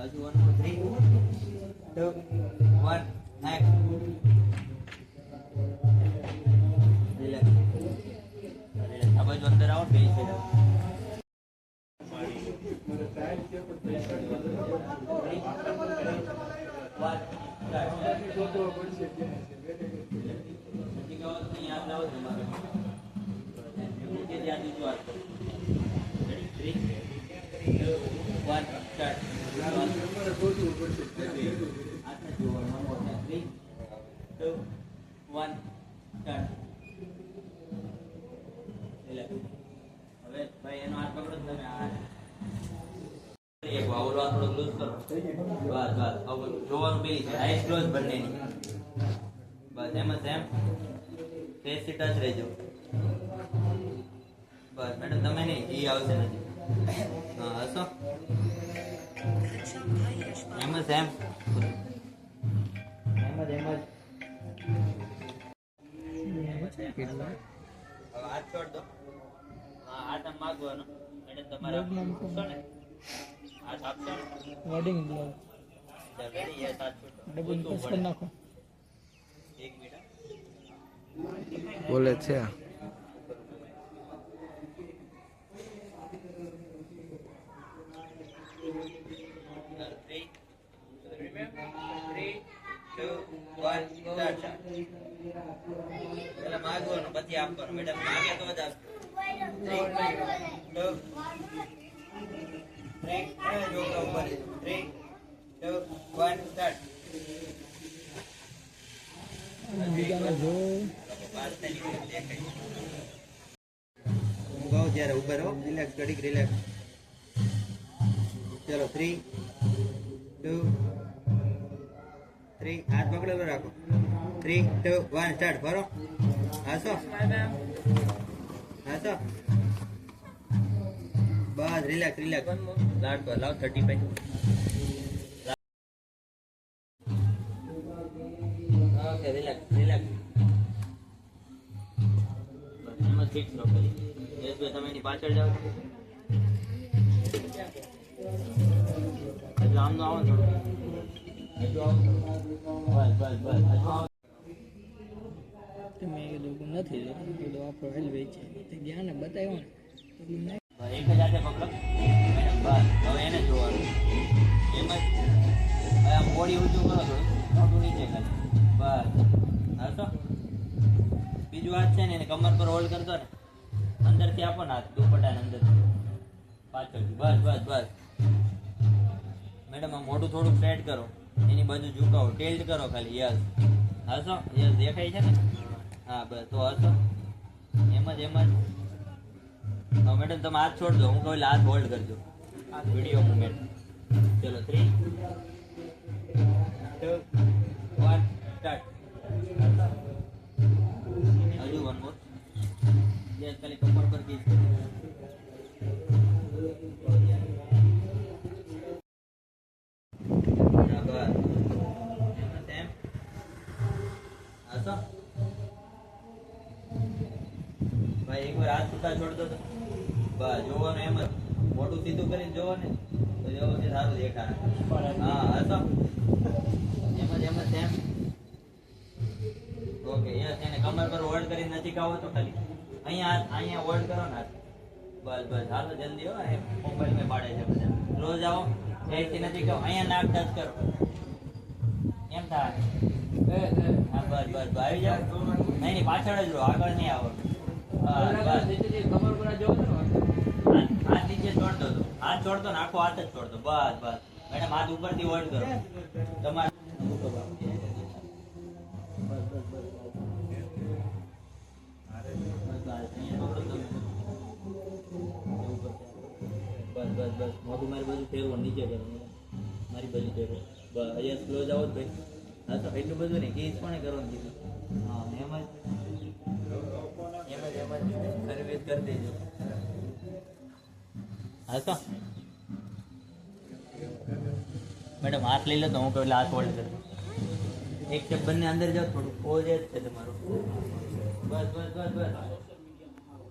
હજુ 1 more 3 2 1 act relax આ બાજુ અંદર આવો બે છે હવે ભાઈ એનો હાથ પકડો તમે આ એક વાવલો થોડો લૂઝ કરો બસ બસ હવે જોવાનું બે છે આઈસ ક્લોઝ બંનેની બસ એમ જ એમ ફેસથી ટચ રહેજો બસ મેડમ તમે નહીં એ આવશે નથી હા હસો એમ જ એમ હવે હાથ છોડ દો હા હાથ આમ માગવાનો મેડમ તમારા આપશો ને હાથ આપશો ને વર્ડિંગ ગ્લોવ રેડી યસ હાથ છોડ ડબલ પ્રેસ કરી નાખો 1 મિનિટ બોલે છે માગવાનું પછી આપવાનું મેડમ માગે તો જ આપશે બીજાને જો ગાવ જ્યારે ઉભા રહો રિલેક્સ ઘડીક રિલેક્સ ચલો 3 2 3 હાથ પકડેલો રાખો 3 2 1 સ્ટાર્ટ ભરો હાસો હાસો બસ રિલેક્સ રિલેક્સ લાડ પર લાવ 35 ઓકે રિલેક્સ રિલેક્સ બસ એમાં ફિક્સ લો ખાલી એસ ભાઈ તમે એની પાછળ જાઓ એટલે આમ નો આવો થોડું બસ બસ બસ મેં કીધું નથી કીધું આપણો રેલવે છે તે ગયા ને બતાવ્યો ને એક જ હાથે પકડો બસ હવે એને જોવાનું એમ જ આમ બોડી ઊંચું કરો થોડું મોટું નીચે ખાલી બસ હાસો બીજું હાથ છે ને એને કમર પર હોલ્ડ કરતો ને અંદરથી આપો ને હાથ દુપટ્ટાને અંદર પાછળથી બસ બસ બસ મેડમ આ મોઢું થોડું ફ્લેટ કરો એની બાજુ ઝુકાવો ટેલ્ટ કરો ખાલી યસ હાસો યસ દેખાય છે ને હા બસ તો હાસો એમ જ હા મેડમ તમે હાથ છોડ દો હું કહું એટલે હાથ હોલ્ડ કરજો વિડીયો મુવમેન્ટ ચલો 3 2 1 સ્ટાર્ટ હજુ 1 મોર યસ ખાલી કમર પર કીજ ભાઈ એકવાર હાથ છૂટા છોડ દો તો બસ જોવાનું એમ જ મોટું સીધું કરીને જોવો ને તો વ્યવસ્થિત સારું દેખાય હા હસો એમ જ એમ ઓકે યસ એને કમર પર હોલ્ડ કરીને નજીક આવો તો ખાલી અહીંયા હોલ્ડ કરો ને બસ બસ હાલો જલ્દી હો મોબાઈલ મેં પાડે છે બધા રોજ આવો એથી નજીક આવો અહીંયા નાક ટચ કરો એમ થાય હા બસ બસ આવી જાઓ નહીં પાછળ જ રહો આગળ નહીં આવો હાથ નીચે છોડતો હતો હાથ છોડતો ને આખો હાથ જ છોડતો બસ બસ મેડમ હાથ ઉપરથી હોલ્ડ કરો તમારે બસ બસ બસ મોઢું મારી બાજુ ફેરવો નીચે કરો મારી બાજુ ફેરવો બસ અહીંયા ક્લોઝ આવો જ ભાઈ હા તો એટલું બધું નહીં કેસ પણ કરવાનું કીધું હા એમ જ સર્વિસ કરી દેજો હા તો મેડમ હાથ લઈ લો તો હું કહું હાથ હોલ્ડ કરજો એક સ્ટેપ બંને અંદર જાઓ થોડું પોઝ જ છે તમારું બસ બસ બસ બસ